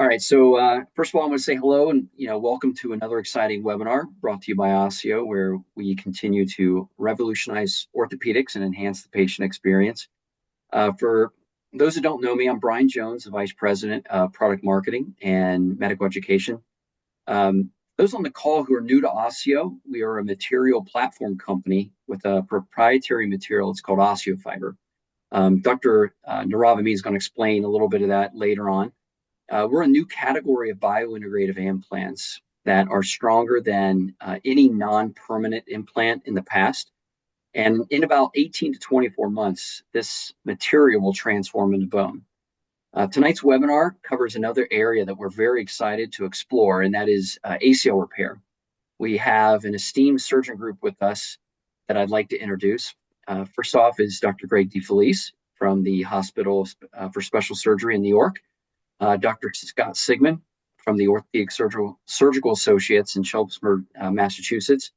All right, so first of all, I want to say hello and welcome to another exciting webinar brought to you by Osseo, where we continue to revolutionize orthopedics and enhance the patient experience. For those who don't know me, I'm Brian Jones, the Vice President of Product Marketing and Medical Education. Those on the call who are new to Osseo, we are a material platform company with a proprietary material. It's called OsseoFiber. Dr. Nirav Amin is going to explain a little bit of that later on. We're a new category of biointegrative implants that are stronger than any non-permanent implant in the past. And in about 18 to 24 months, this material will transform into bone. Tonight's webinar covers another area that we're very excited to explore, and that is ACL repair. We have an esteemed surgeon group with us that I'd like to introduce. First off is Dr. Greg DiFelice from the Hospital for Special Surgery in New York. Dr. Scott Sigman from the Orthopedic Surgical Associates in Chelmsford, Massachusetts.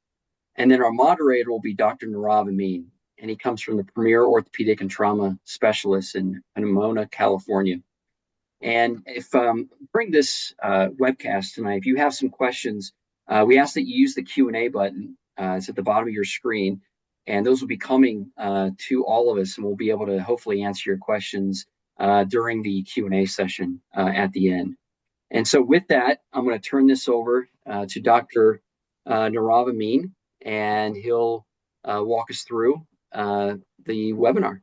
And then our moderator will be Dr. Nirav Amin, and he comes from the Premier Orthopedic and Trauma Specialists in Pomona, California. And if during this webcast tonight, if you have some questions, we ask that you use the Q&A button. It's at the bottom of your screen, and those will be coming to all of us, and we'll be able to hopefully answer your questions during the Q&A session at the end. And so with that, I'm going to turn this over to Dr. Nirav Amin, and he'll walk us through the webinar.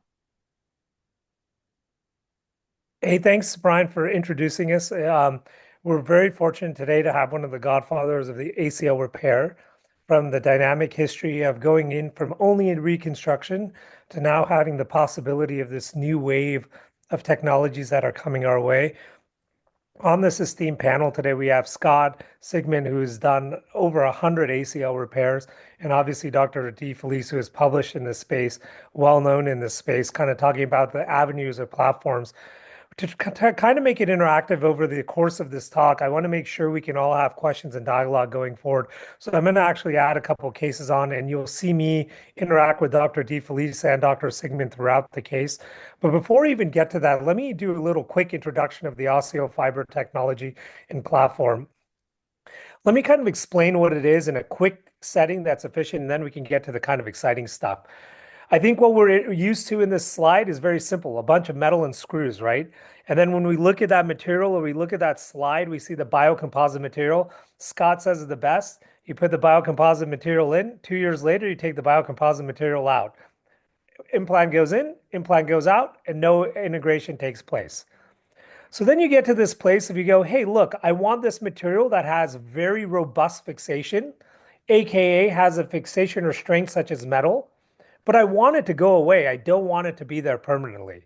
Hey, thanks, Brian, for introducing us. We're very fortunate today to have one of the godfathers of the ACL repair, from the dynamic history of going in from only in reconstruction to now having the possibility of this new wave of technologies that are coming our way. On this esteemed panel today, we have Scott Sigman, who's done over 100 ACL repairs, and obviously Dr. DiFelice, who is published in this space, well known in this space, kind of talking about the avenues or platforms. To kind of make it interactive over the course of this talk, I want to make sure we can all have questions and dialogue going forward. So I'm going to actually add a couple of cases on, and you'll see me interact with Dr. DiFelice and Dr. Sigman throughout the case. But before we even get to that, let me do a little quick introduction of the OsseoFiber technology and platform. Let me kind of explain what it is in a quick setting that's efficient, and then we can get to the kind of exciting stuff. I think what we're used to in this slide is very simple, a bunch of metal and screws, right? And then when we look at that material or we look at that slide, we see the biocomposite material. Scott says is the best. You put the biocomposite material in, 2 years later, you take the biocomposite material out. Implant goes in, implant goes out, and no integration takes place. So then you get to this place of you go, hey, look, I want this material that has very robust fixation, AKA has a fixation or strength such as metal, but I want it to go away. I don't want it to be there permanently.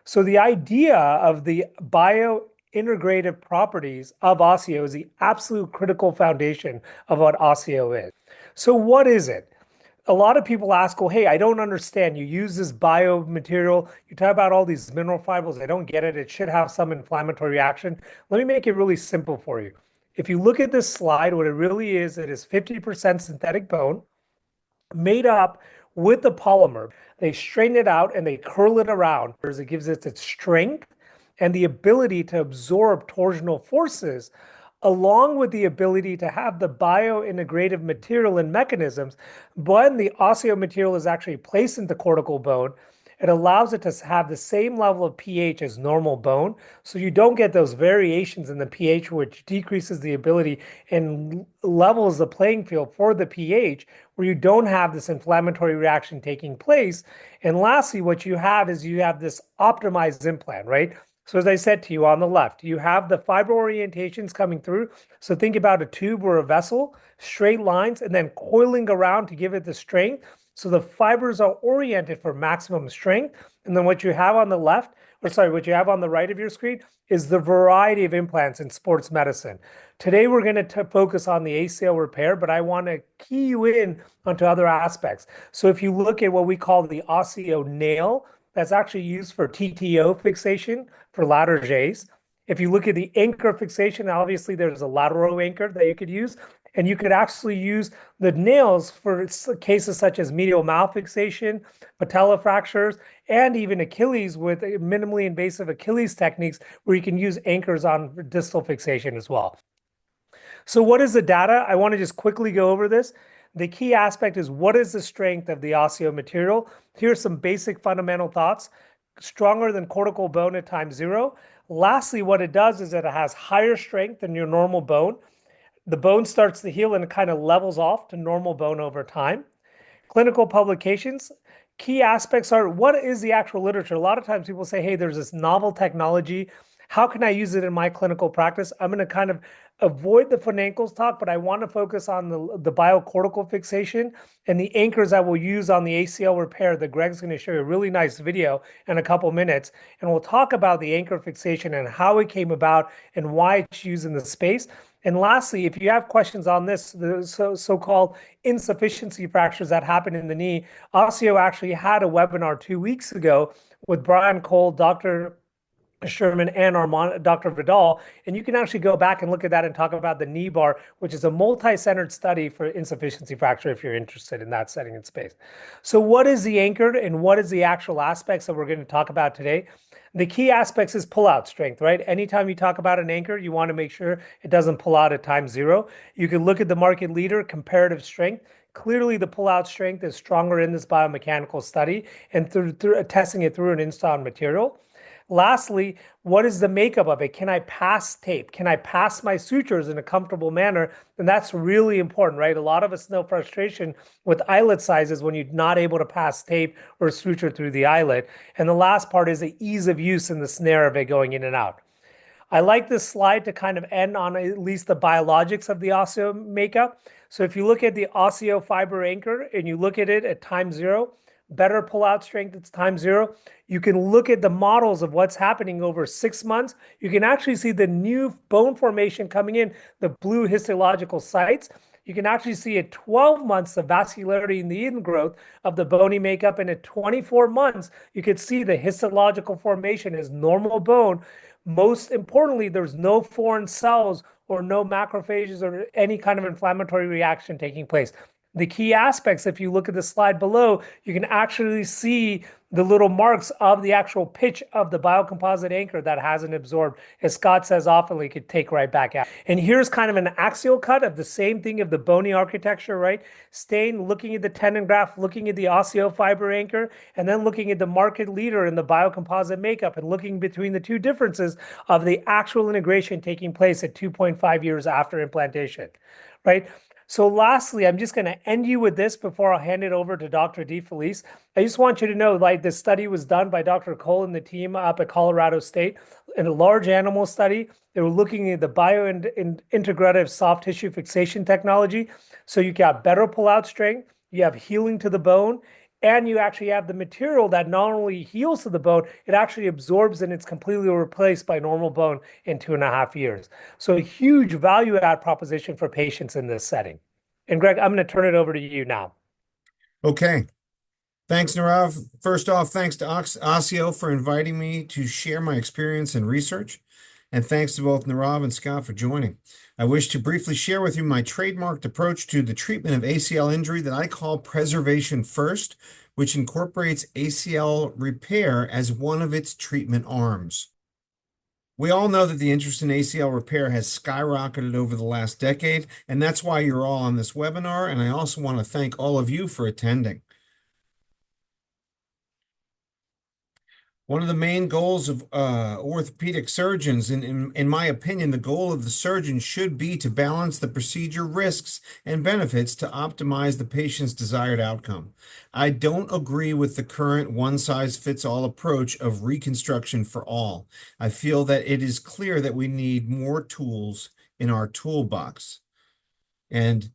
So the idea of the biointegrative properties of Osseo is the absolute critical foundation of what Osseo is. So what is it? A lot of people ask, well, hey, I don't understand. You use this biomaterial. You talk about all these mineral fibers. I don't get it. It should have some inflammatory reaction. Let me make it really simple for you. If you look at this slide, what it really is, it is 50% synthetic bone made up with the polymer. They straighten it out and they curl it around because it gives it its strength and the ability to absorb torsional forces, along with the ability to have the biointegrative material and mechanisms. When the osseo material is actually placed into cortical bone, it allows it to have the same level of pH as normal bone. So you don't get those variations in the pH, which decreases the ability and levels the playing field for the pH, where you don't have this inflammatory reaction taking place. And lastly, what you have is you have this optimized implant, right? So as I said to you on the left, you have the fiber orientations coming through. So think about a tube or a vessel, straight lines, and then coiling around to give it the strength. So the fibers are oriented for maximum strength. And then what you have on the left, or sorry, what you have on the right of your screen is the variety of implants in sports medicine. Today, we're going to focus on the ACL repair, but I want to key you in onto other aspects. So if you look at what we call the osseo nail, that's actually used for TTO fixation for Latarjets. If you look at the anchor fixation, obviously there's a lateral anchor that you could use. And you could actually use the nails for cases such as medial malfixation, patella fractures, and even Achilles with minimally invasive Achilles techniques where you can use anchors on distal fixation as well. So what is the data? I want to just quickly go over this. The key aspect is what is the strength of the osteo material? Here's some basic fundamental thoughts. Stronger than cortical bone at time zero. Lastly, what it does is that it has higher strength than your normal bone. The bone starts to heal and it kind of levels off to normal bone over time. Clinical publications, key aspects are what is the actual literature? A lot of times people say, hey, there's this novel technology. How can I use it in my clinical practice? I'm going to kind of avoid the foot ankles talk, but I want to focus on the biocortical fixation and the anchors I will use on the ACL repair that Greg's going to show you a really nice video in a couple minutes. And we'll talk about the anchor fixation and how it came about and why it's used in the space. And lastly, if you have questions on this, the so-called insufficiency fractures that happen in the knee, Osseo actually had a webinar 2 weeks ago with Brian Cole, Dr. Sherman, and Dr. Vidal. And you can actually go back and look at that and talk about the knee bar, which is a multi-centered study for insufficiency fracture if you're interested in that setting in space. So what is the anchor and what is the actual aspects that we're going to talk about today? The key aspects is pull-out strength, right? Anytime you talk about an anchor, you want to make sure it doesn't pull out at time zero. You can look at the market leader, comparative strength. Clearly, the pull-out strength is stronger in this biomechanical study and through testing it through an installed material. Lastly, what is the makeup of it? Can I pass tape? Can I pass my sutures in a comfortable manner? And that's really important, right? A lot of us know frustration with eyelet sizes when you're not able to pass tape or suture through the eyelet. And the last part is the ease of use and the snare of it going in and out. I like this slide to kind of end on at least the biologics of the osseo makeup. So if you look at the osseo fiber anchor and you look at it at time zero, better pull-out strength at time zero. You can look at the models of what's happening over 6 months. You can actually see the new bone formation coming in, the blue histological sites. You can actually see at 12 months the vascularity and the ingrowth of the bony makeup. And at 24 months, you can see the histological formation is normal bone. Most importantly, there's no foreign cells or no macrophages or any kind of inflammatory reaction taking place. The key aspects, if you look at the slide below, you can actually see the little marks of the actual pitch of the biocomposite anchor that hasn't absorbed. As Scott says often, it could take right back out. And here's kind of an axial cut of the same thing of the bony architecture, right? Staying, looking at the tendon graft, looking at the osteofiber anchor, and then looking at the market leader in the biocomposite makeup and looking between the two differences of the actual integration taking place at 2.5 years after implantation, right? So lastly, I'm just going to end you with this before I'll hand it over to Dr. DiFelice. I just want you to know, like, this study was done by Dr. Cole and the team up at Colorado State in a large animal study. They were looking at the biointegrative soft tissue fixation technology. So you got better pull-out strength, you have healing to the bone, and you actually have the material that not only heals to the bone, it actually absorbs and it's completely replaced by normal bone in 2.5 years. So a huge value add proposition for patients in this setting. And Greg, I'm going to turn it over to you now. Okay. Thanks, Nirav. First off, thanks to Osseo for inviting me to share my experience and research. And thanks to both Nirav and Scott for joining. I wish to briefly share with you my trademarked approach to the treatment of ACL injury that I call preservation first, which incorporates ACL repair as one of its treatment arms. We all know that the interest in ACL repair has skyrocketed over the last decade, and that's why you're all on this webinar. And I also want to thank all of you for attending. One of the main goals of orthopedic surgeons, in my opinion, the goal of the surgeon should be to balance the procedure risks and benefits to optimize the patient's desired outcome. I don't agree with the current one-size-fits-all approach of reconstruction for all. I feel that it is clear that we need more tools in our toolbox. And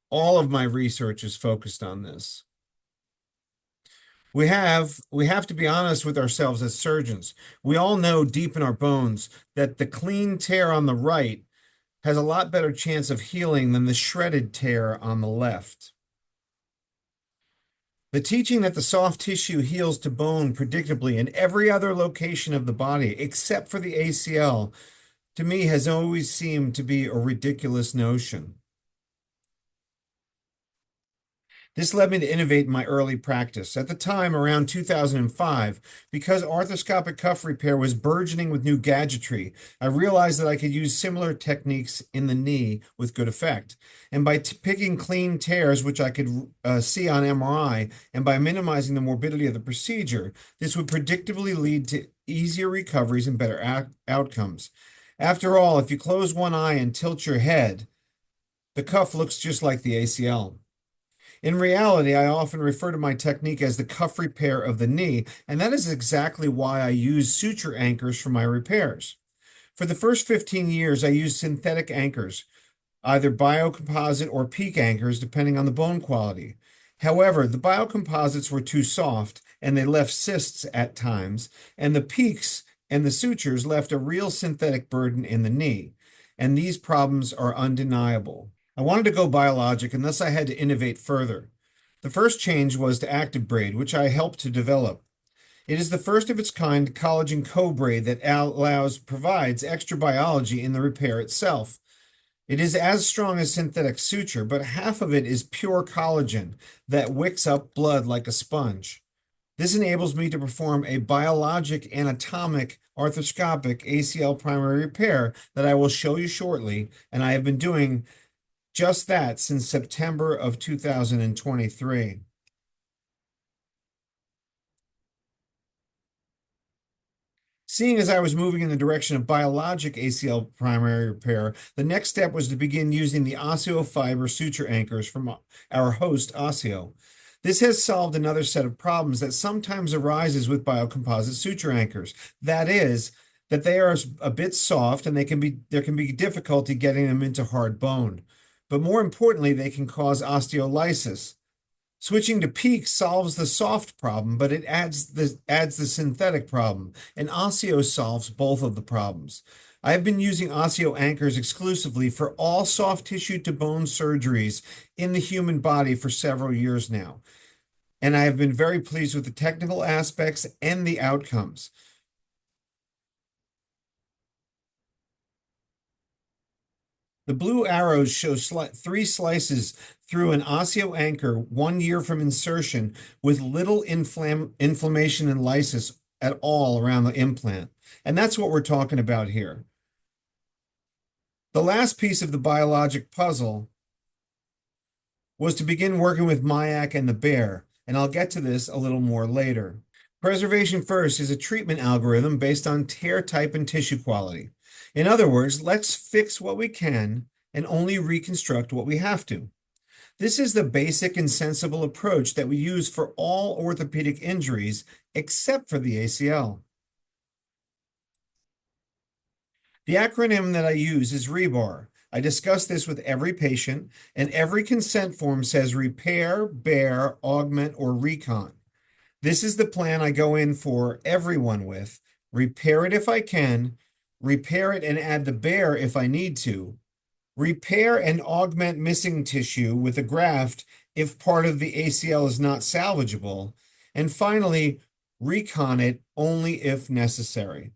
all of my research is focused on this. We have to be honest with ourselves as surgeons. We all know deep in our bones that the clean tear on the right has a lot better chance of healing than the shredded tear on the left. The teaching that the soft tissue heals to bone predictably in every other location of the body except for the ACL, to me, has always seemed to be a ridiculous notion. This led me to innovate in my early practice. At the time, around 2005, because arthroscopic cuff repair was burgeoning with new gadgetry, I realized that I could use similar techniques in the knee with good effect. And by picking clean tears, which I could see on MRI, and by minimizing the morbidity of the procedure, this would predictably lead to easier recoveries and better outcomes. After all, if you close one eye and tilt your head, the cuff looks just like the ACL. In reality, I often refer to my technique as the cuff repair of the knee, and that is exactly why I use suture anchors for my repairs. For the first 15 years, I used synthetic anchors, either biocomposite or PEEK anchors, depending on the bone quality. However, the biocomposites were too soft, and they left cysts at times, and the PEEKs and the sutures left a real synthetic burden in the knee, and these problems are undeniable. I wanted to go biologic, and thus I had to innovate further. The first change was to active braid, which I helped to develop. It is the first of its kind collagen co-braid that provides extra biology in the repair itself. It is as strong as synthetic suture, but half of it is pure collagen that wicks up blood like a sponge. This enables me to perform a biologic anatomic arthroscopic ACL primary repair that I will show you shortly, and I have been doing just that since September of 2023. Seeing as I was moving in the direction of biologic ACL primary repair, the next step was to begin using the osteofiber suture anchors from our host, Osseo. This has solved another set of problems that sometimes arises with biocomposite suture anchors. That is, that they are a bit soft and there can be difficulty getting them into hard bone. But more importantly, they can cause osteolysis. Switching to PEEK solves the soft problem, but it adds the synthetic problem, and Osseo solves both of the problems. I have been using Osseo anchors exclusively for all soft tissue to bone surgeries in the human body for several years now, and I have been very pleased with the technical aspects and the outcomes. The blue arrows show 3 slices through an osseo anchor 1 year from insertion with little inflammation and lysis at all around the implant. And that's what we're talking about here. The last piece of the biologic puzzle was to begin working with MIAC and the bear, and I'll get to this a little more later. Preservation first is a treatment algorithm based on tear type and tissue quality. In other words, let's fix what we can and only reconstruct what we have to. This is the basic and sensible approach that we use for all orthopedic injuries except for the ACL. The acronym that I use is REBAR. I discuss this with every patient, and every consent form says repair, bear, augment, or recon. This is the plan I go in for everyone with. Repair it if I can, repair it and add the bear if I need to, repair and augment missing tissue with a graft if part of the ACL is not salvageable, and finally, recon it only if necessary.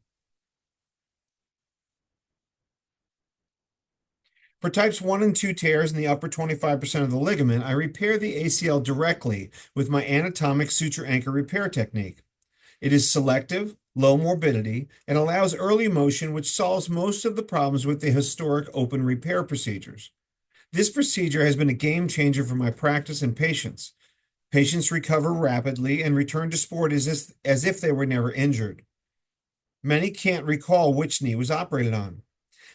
For types 1 and 2 tears in the upper 25% of the ligament, I repair the ACL directly with my anatomic suture anchor repair technique. It is selective, low morbidity, and allows early motion, which solves most of the problems with the historic open repair procedures. This procedure has been a game changer for my practice and patients. Patients recover rapidly and return to sport as if they were never injured. Many can't recall which knee was operated on.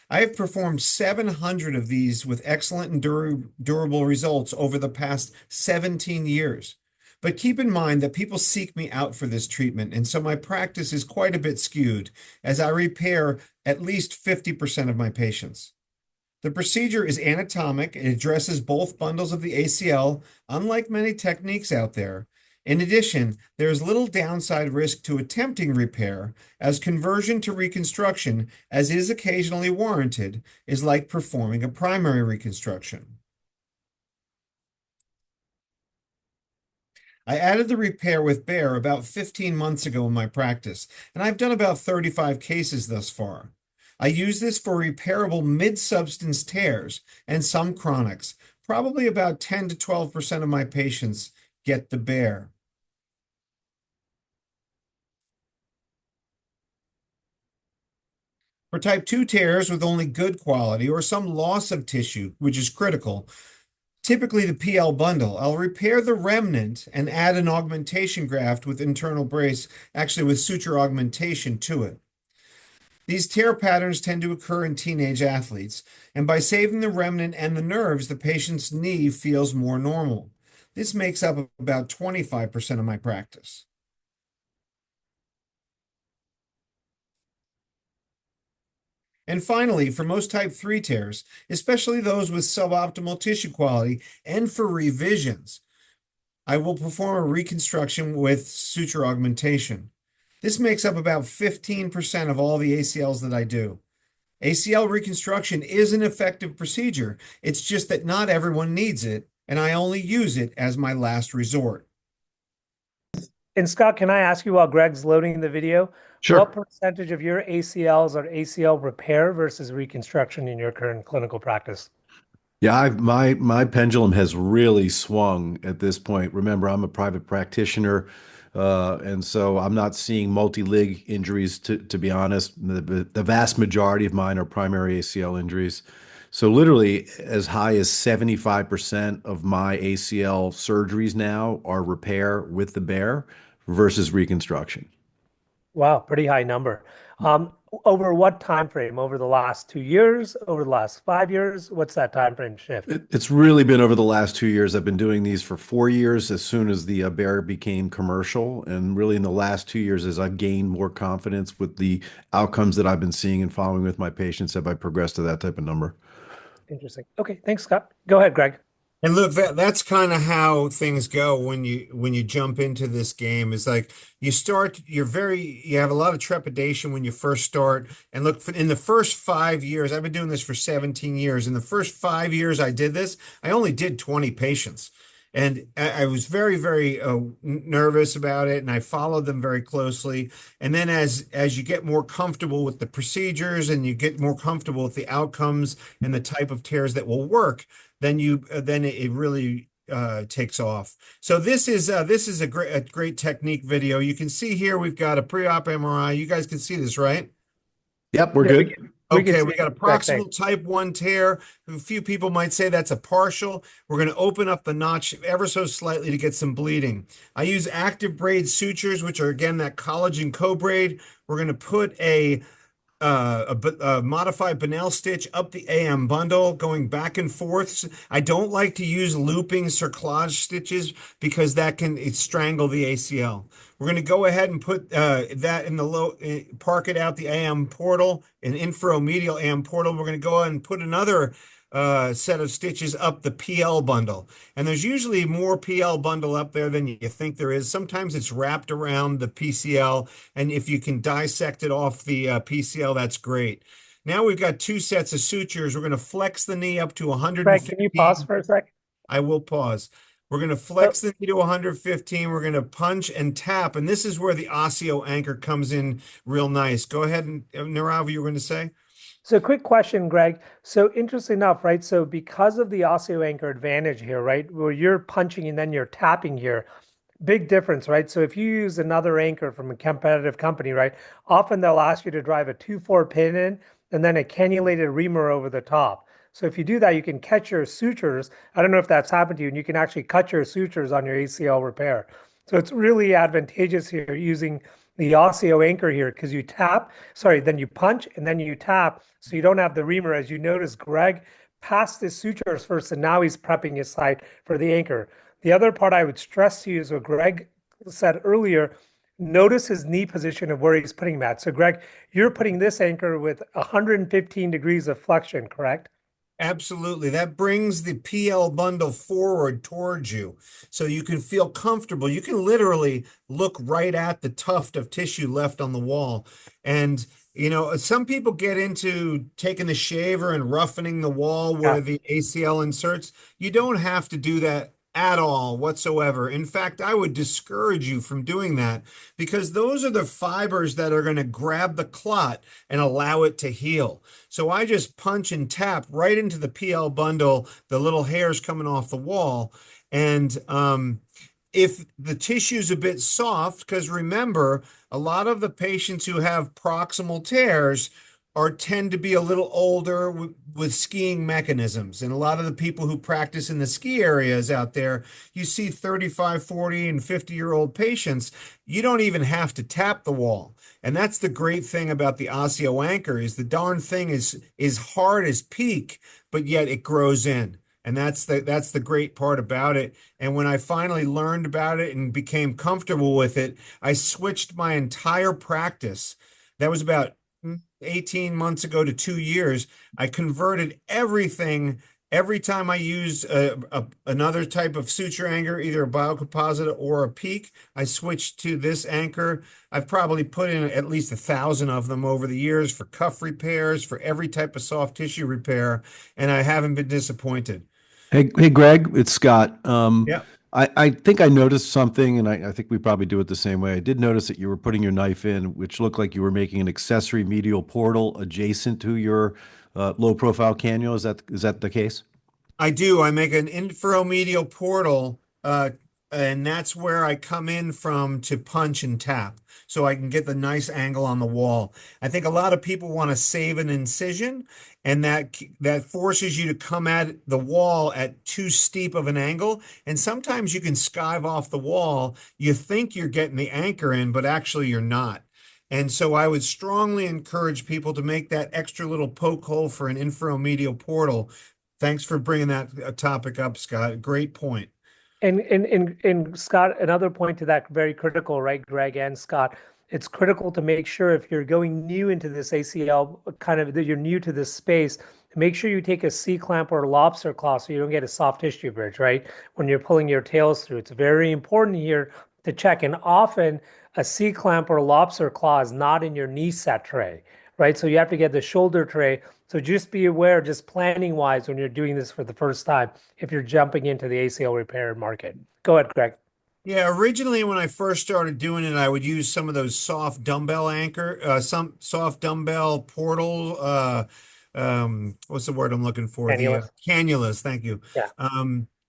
I have performed 700 of these with excellent and durable results over the past 17 years. But keep in mind that people seek me out for this treatment, and so my practice is quite a bit skewed, as I repair at least 50% of my patients. The procedure is anatomic and addresses both bundles of the ACL, unlike many techniques out there. In addition, there is little downside risk to attempting repair, as conversion to reconstruction, as is occasionally warranted, is like performing a primary reconstruction. I added the repair with bear about 15 months ago in my practice, and I've done about 35 cases thus far. I use this for repairable mid-substance tears and some chronics, Probably about 10 to 12% of my patients get the bear. For type 2 tears with only good quality or some loss of tissue, which is critical, typically the PL bundle, I'll repair the remnant and add an augmentation graft with internal brace, actually with suture augmentation to it. These tear patterns tend to occur in teenage athletes, and by saving the remnant and the nerves, the patient's knee feels more normal. This makes up about 25% of my practice. And finally, for most type 3 tears, especially those with suboptimal tissue quality, and for revisions, I will perform a reconstruction with suture augmentation. This makes up about 15% of all the ACLs that I do. ACL reconstruction is an effective procedure. It's just that not everyone needs it, and I only use it as my last resort. And Scott, can I ask you while Greg's loading the video, Sure. what percentage of your ACLs are ACL repair versus reconstruction in your current clinical practice? Yeah, my pendulum has really swung at this point. Remember, I'm a private practitioner, and so I'm not seeing multi-lig injuries. To be honest, the vast majority of mine are primary ACL injuries. So literally, as high as 75% of my ACL surgeries now are repair with the bear versus reconstruction. Wow, pretty high number. Over what time frame? Over the last 2 years? Over the last 5 years? What's that time frame shift? It's really been over the last 2 years. I've been doing these for 4 years as soon as the bear became commercial. And really in the last 2 years, as I've gained more confidence with the outcomes that I've been seeing and following with my patients, have I progressed to that type of number. Interesting. Okay, thanks, Scott. Go ahead, Greg. And look, that's kind of how things go when you jump into this game. It's like you have a lot of trepidation when you first start. And look, in the first 5 years, I've been doing this for 17 years. In the first 5 years I did this, I only did 20 patients. And I was very, very nervous about it, and I followed them very closely. And then as you get more comfortable with the procedures and you get more comfortable with the outcomes and the type of tears that will work, then it really takes off. So this is a great technique video. You can see here we've got a pre-op MRI. You guys can see this, right? Yep, we're Yeah, good. Okay, we got a exact same. proximal type 1 tear. A few people might say that's a partial. We're going to open up the notch ever so slightly to get some bleeding. I use active braid sutures, which are again that collagen co-braid. We're going to put a modified Bunnell stitch up the AM bundle, going back and forth. I don't like to use looping cerclage stitches because that can strangle the ACL. We're going to go ahead and put that in the park it out the AM portal, an infromedial AM portal. We're going to go ahead and put another set of stitches up the PL bundle. And there's usually more PL bundle up there than you think there is. Sometimes it's wrapped around the PCL, and if you can dissect it off the PCL, that's great. Now we've got 2 sets of sutures. We're going to flex the knee up to 115. Greg, can you pause for a sec? I will pause. We're going to flex the knee to 115. We're going to punch and tap, and this is where the osteo anchor comes in real nice. Go ahead, and Nirav, you were going to say? So quick question, Greg. So interesting enough, right? So because of the osteo anchor advantage here, right, where you're punching and then you're tapping here, big difference, right? So if you use another anchor from a competitive company, right, often they'll ask you to drive a 2-4 pin in and then a cannulated reamer over the top. So if you do that, you can catch your sutures. I don't know if that's happened to you, and you can actually cut your sutures on your ACL repair. So it's really advantageous here using the osteo anchor here because you tap, sorry, then you punch and then you tap. So you don't have the reamer. As you notice, Greg passed his sutures first, and now he's prepping his site for the anchor. The other part I would stress to you is what Greg said earlier. Notice his knee position of where he's putting that. So Greg, you're putting this anchor with 115 degrees of flexion, correct? Absolutely. That brings the PL bundle forward towards you so you can feel comfortable. You can literally look right at the tuft of tissue left on the wall. And, some people get into taking the shaver and roughening the wall where the ACL inserts. You don't have to do that at all whatsoever. In fact, I would discourage you from doing that because those are the fibers that are going to grab the clot and allow it to heal. So I just punch and tap right into the PL bundle, the little hairs coming off the wall. And if the tissue's a bit soft, because remember, a lot of the patients who have proximal tears tend to be a little older with skiing mechanisms. And a lot of the people who practice in the ski areas out there, you see 35, 40, and 50-year-old patients. You don't even have to tap the wall. And that's the great thing about the osteo anchor is the darn thing is hard as PEEK, but yet it grows in. And that's the great part about it. And when I finally learned about it and became comfortable with it, I switched my entire practice. That was about 18 months ago to 2 years. I converted everything. Every time I use another type of suture anchor, either a biocomposite or a PEEK, I switched to this anchor. I've probably put in at least 1,000 of them over the years for cuff repairs, for every type of soft tissue repair, and I haven't been disappointed. Hey, Greg, it's Scott. Yeah. I think I noticed something, and I think we probably do it the same way. I did notice that you were putting your knife in, which looked like you were making an accessory medial portal adjacent to your low-profile cannula. Is that the case? I do. I make an inferomedial portal, and that's where I come in from to punch and tap, so I can get the nice angle on the wall. I think a lot of people want to save an incision, and that forces you to come at the wall at too steep of an angle. And sometimes you can skive off the wall. You think you're getting the anchor in, but actually you're not. And so I would strongly encourage people to make that extra little poke hole for an inferomedial portal. Thanks for bringing that topic up, Scott. Great point. And Scott, another point to that, very critical, right, Greg and Scott, it's critical to make sure if you're going new into this ACL, kind of that you're new to this space, make sure you take a C-clamp or a lobster claw so you don't get a soft tissue bridge, right? When you're pulling your tails through, it's very important here to check. And often a C-clamp or a lobster claw is not in your knee set tray, right? So you have to get the shoulder tray. So just be aware, just planning wise, when you're doing this for the first time, if you're jumping into the ACL repair market. Go ahead, Greg. Yeah, originally when I first started doing it, I would use some of those some soft dumbbell portal, what's the word I'm looking for? The Cannulas. cannulas. Thank you. Yeah.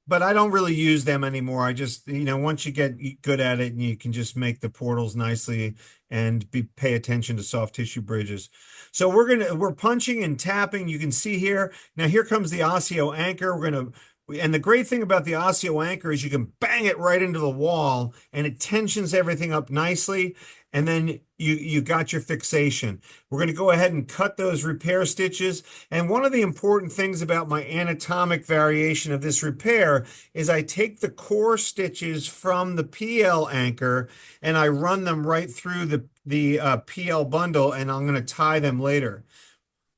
But I don't really use them anymore. I just, once you get good at it and you can just make the portals nicely and pay attention to soft tissue bridges. So we're punching and tapping. You can see here. Now here comes the osteo anchor. And the great thing about the osteo anchor is you can bang it right into the wall and it tensions everything up nicely. And then you got your fixation. We're going to go ahead and cut those repair stitches. And one of the important things about my anatomic variation of this repair is I take the core stitches from the PL anchor and I run them right through the PL bundle, and I'm going to tie them later.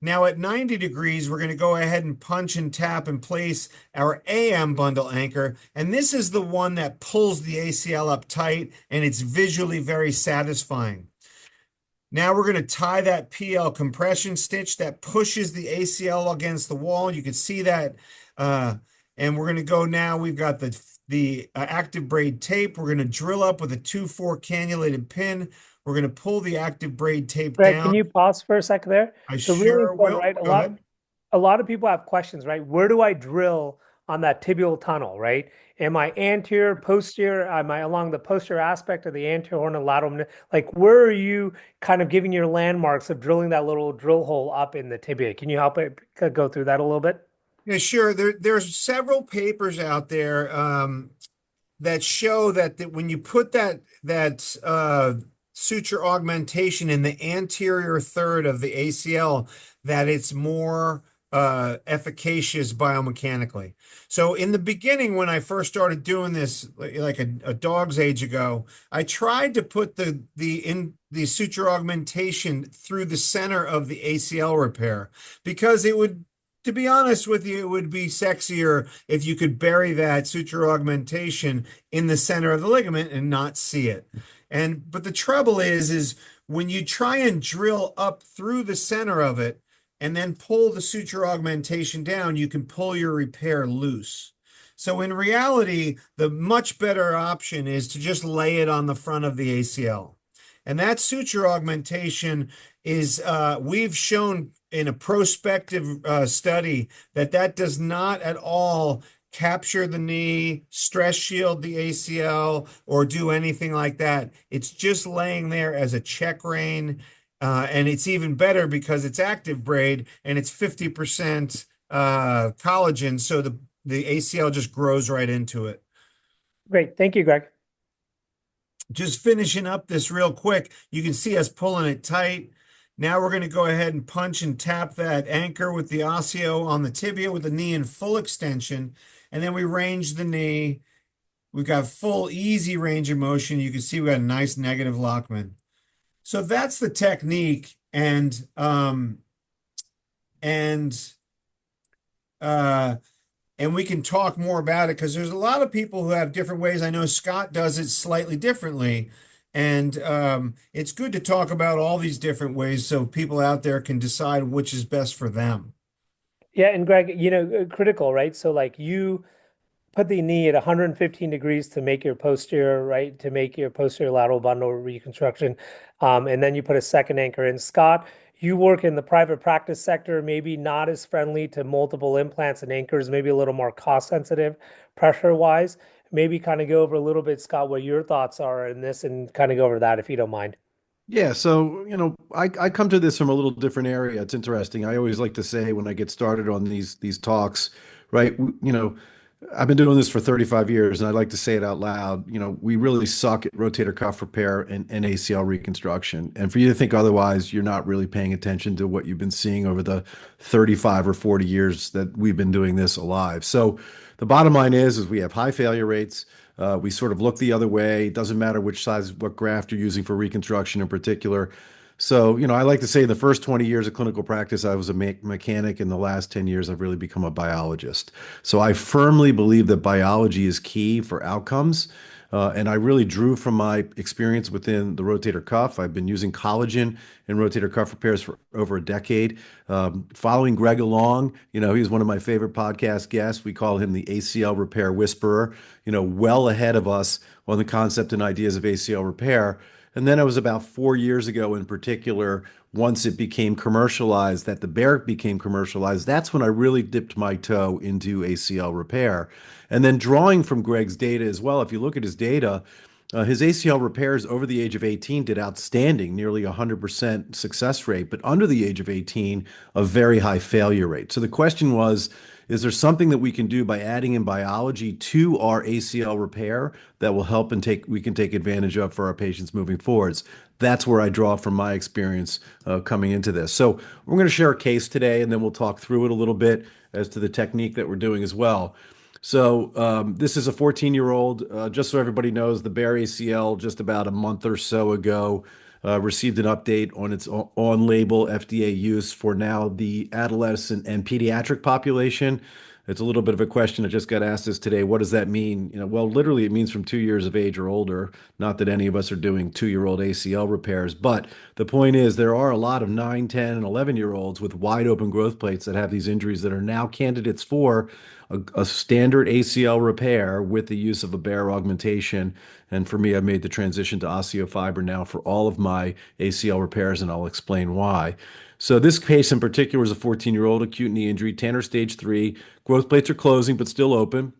Now at 90 degrees, we're going to go ahead and punch and tap and place our AM bundle anchor. And this is the one that pulls the ACL up tight, and it's visually very satisfying. Now we're going to tie that PL compression stitch that pushes the ACL against the wall. You can see that. And we're going to go now. We've got the active braid tape. We're going to drill up with a 2-4 cannulated pin. We're going to pull the active braid tape Greg, down. can you pause for a second there? I So really sure important, will. right? Go ahead. A lot of people have questions, right? Where do I drill on that tibial tunnel, right? Am I anterior, posterior? Am I along the posterior aspect of the anterior horn and lateral? Like, where are you kind of giving your landmarks of drilling that little drill hole up in the tibia? Can you help it go through that a little bit? Yeah, sure. There's several papers out there that show that when you put that suture augmentation in the anterior third of the ACL, that it's more efficacious biomechanically. So in the beginning, when I first started doing this, like a dog's age ago, I tried to put the suture augmentation through the center of the ACL repair because to be honest with you, it would be sexier if you could bury that suture augmentation in the center of the ligament and not see it. But the trouble is when you try and drill up through the center of it and then pull the suture augmentation down, you can pull your repair loose. So in reality, the much better option is to just lay it on the front of the ACL. And that suture augmentation is, we've shown in a prospective study that that does not at all capture the knee, stress shield the ACL, or do anything like that. It's just laying there as a check rein. And it's even better because it's active braid and it's 50% collagen. So the ACL just grows right into it. Great. Thank you, Greg. Just finishing up this real quick, you can see us pulling it tight. Now we're going to go ahead and punch and tap that anchor with the osteo on the tibia with the knee in full extension. And then we range the knee. We've got full easy range of motion. You can see we got a nice negative Lockman. So that's the technique. And we can talk more about it because there's a lot of people who have different ways. I know Scott does it slightly differently. And it's good to talk about all these different ways so people out there can decide which is best for them. Yeah, and Greg, critical, right? So like you put the knee at 115 degrees to make your posterior, right? To make your posterior lateral bundle reconstruction. And then you put a second anchor in. Scott, you work in the private practice sector, maybe not as friendly to multiple implants and anchors, maybe a little more cost sensitive pressure wise. Maybe kind of go over a little bit, Scott, what your thoughts are in this and kind of go over that if you don't mind. Yeah, so I come to this from a little different area. It's interesting. I always like to say when I get started on these talks, right? I've been doing this for 35 years, and I like to say it out loud. We really suck at rotator cuff repair and ACL reconstruction. And for you to think otherwise, you're not really paying attention to what you've been seeing over the 35 or 40 years that we've been doing this alive. So the bottom line is we have high failure rates. We sort of look the other way. It doesn't matter which size, what graft you're using for reconstruction in particular. So, I like to say in the first 20 years of clinical practice, I was a mechanic. In the last 10 years, I've really become a biologist. So I firmly believe that biology is key for outcomes. And I really drew from my experience within the rotator cuff. I've been using collagen in rotator cuff repairs for over a decade. Following Greg along, he's one of my favorite podcast guests. We call him the ACL repair whisperer, well ahead of us on the concept and ideas of ACL repair. And then it was about 4 years ago in particular, once it became commercialized, that the bear became commercialized, that's when I really dipped my toe into ACL repair. And then drawing from Greg's data as well, if you look at his data, his ACL repairs over the age of 18 did outstanding, nearly 100% success rate, but under the age of 18, a very high failure rate. So the question was, is there something that we can do by adding in biology to our ACL repair that will help and we can take advantage of for our patients moving forwards? That's where I draw from my experience coming into this. So we're going to share a case today, and then we'll talk through it a little bit as to the technique that we're doing as well. So this is a 14-year-old. Just so everybody knows, the bare ACL just about a month or so ago received an update on its on-label FDA use for now the adolescent and pediatric population. It's a little bit of a question I just got asked this today. What does that mean? Well, literally it means from 2 years of age or older. Not that any of us are doing 2-year-old ACL repairs, but the point is there are a lot of 9, 10, and 11-year-olds with wide open growth plates that have these injuries that are now candidates for a standard ACL repair with the use of a bare augmentation. And for me, I've made the transition to osteofiber now for all of my ACL repairs, and I'll explain why. So this case in particular is a 14-year-old acute knee injury, Tanner stage 3. Growth plates are closing but still open.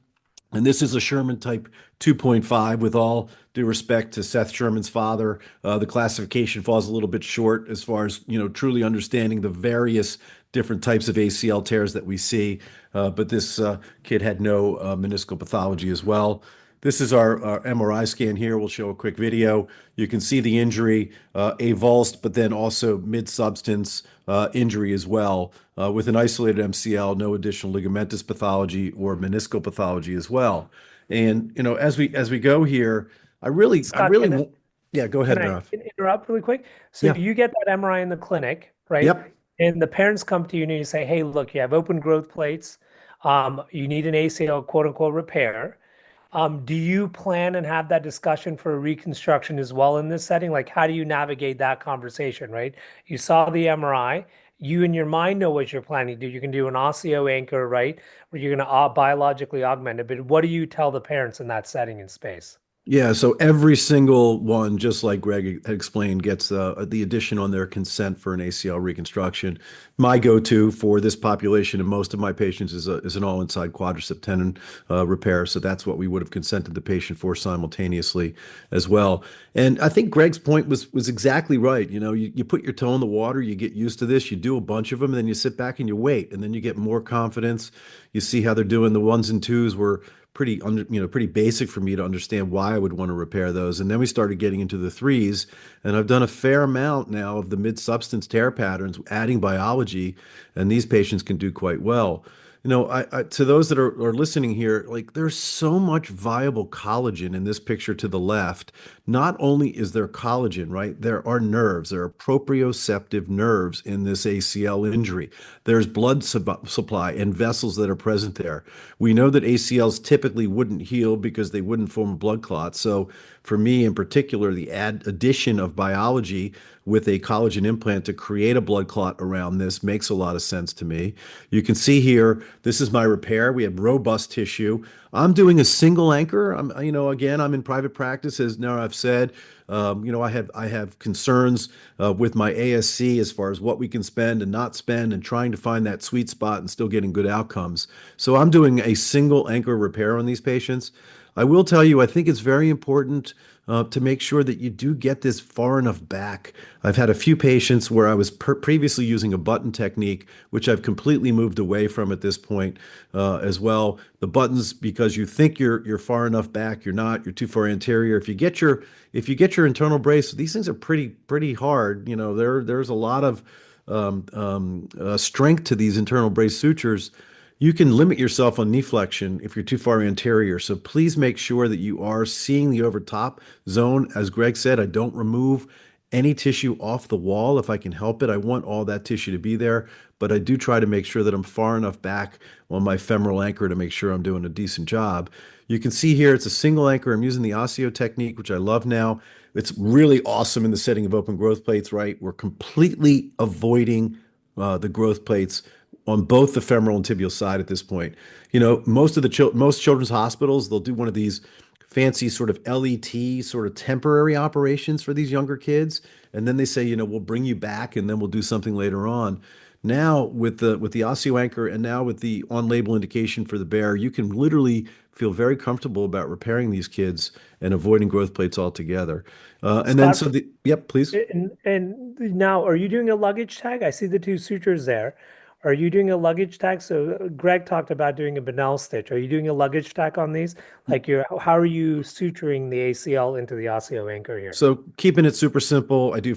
And this is a Sherman type 2.5. With all due respect to Seth Sherman's father, the classification falls a little bit short as far as, truly understanding the various different types of ACL tears that we see. But this kid had no meniscal pathology as well. This is our MRI scan here. We'll show a quick video. You can see the injury, avulsed, but then also mid-substance injury as well, with an isolated MCL, no additional ligamentous pathology or meniscal pathology as well. And as we go here, Scott, yeah, go ahead, can I Nirav. interrupt really quick? So Yeah. you get that MRI in the clinic, right? Yep. And the parents come to you and you say, hey, look, you have open growth plates. You need an ACL quote unquote repair. Do you plan and have that discussion for reconstruction as well in this setting? Like, how do you navigate that conversation, right? You saw the MRI you in your mind know what you're planning to do. You can do an osseo anchor, right? Where you're going to biologically augment it. But what do you tell the parents in that setting and space? Yeah, so every single one, just like Greg had explained, gets the addition on their consent for an ACL reconstruction. My go-to for this population and most of my patients is an all-inside quadricep tendon repair. So that's what we would have consented the patient for simultaneously as well. And I think Greg's point was exactly right. You know, you put your toe in the water, you get used to this, you do a bunch of them, and then you sit back and you wait, and then you get more confidence. You see how they're doing. The ones and twos were pretty basic for me to understand why I would want to repair those. And then we started getting into the threes, and I've done a fair amount now of the mid-substance tear patterns, adding biology, and these patients can do quite well. You know, to those that are listening here, like there's so much viable collagen in this picture to the left. Not only is there collagen, right? There are nerves. There are proprioceptive nerves in this ACL injury. There's blood supply and vessels that are present there. We know that ACLs typically wouldn't heal because they wouldn't form a blood clot. So for me in particular, the addition of biology with a collagen implant to create a blood clot around this makes a lot of sense to me. You can see here, this is my repair. We have robust tissue. I'm doing a single anchor. Again, I'm in private practice, as Nirav said. I have concerns with my ASC as far as what we can spend and not spend, and trying to find that sweet spot and still getting good outcomes. So I'm doing a single anchor repair on these patients. I will tell you, I think it's very important to make sure that you do get this far enough back. I've had a few patients where I was previously using a button technique, which I've completely moved away from at this point as well. The buttons, because you think you're far enough back, you're not. You're too far anterior. If you get your internal brace, these things are pretty hard. You know, there's a lot of strength to these internal brace sutures. You can limit yourself on knee flexion if you're too far anterior. So please make sure that you are seeing the overtop zone. As Greg said, I don't remove any tissue off the wall if I can help it. I want all that tissue to be there, but I do try to make sure that I'm far enough back on my femoral anchor to make sure I'm doing a decent job. You can see here it's a single anchor. I'm using the osseo technique, which I love now. It's really awesome in the setting of open growth plates, right? We're completely avoiding the growth plates on both the femoral and tibial side at this point. You know, most children's hospitals, they'll do one of these fancy sort of LET sort of temporary operations for these younger kids, and then they say, we'll bring you back and then we'll do something later on. Now with the osseo anchor and now with the on-label indication for the bear, you can literally feel very comfortable about repairing these kids and avoiding growth plates altogether. And then Scott, so yep, please. and now, are you doing a luggage tag? I see the two sutures there. Are you doing a luggage tag? So Greg talked about doing a Benel stitch. Are you doing a luggage tag on these? Like how are you suturing the ACL into the osseo anchor here? So keeping it super simple, I do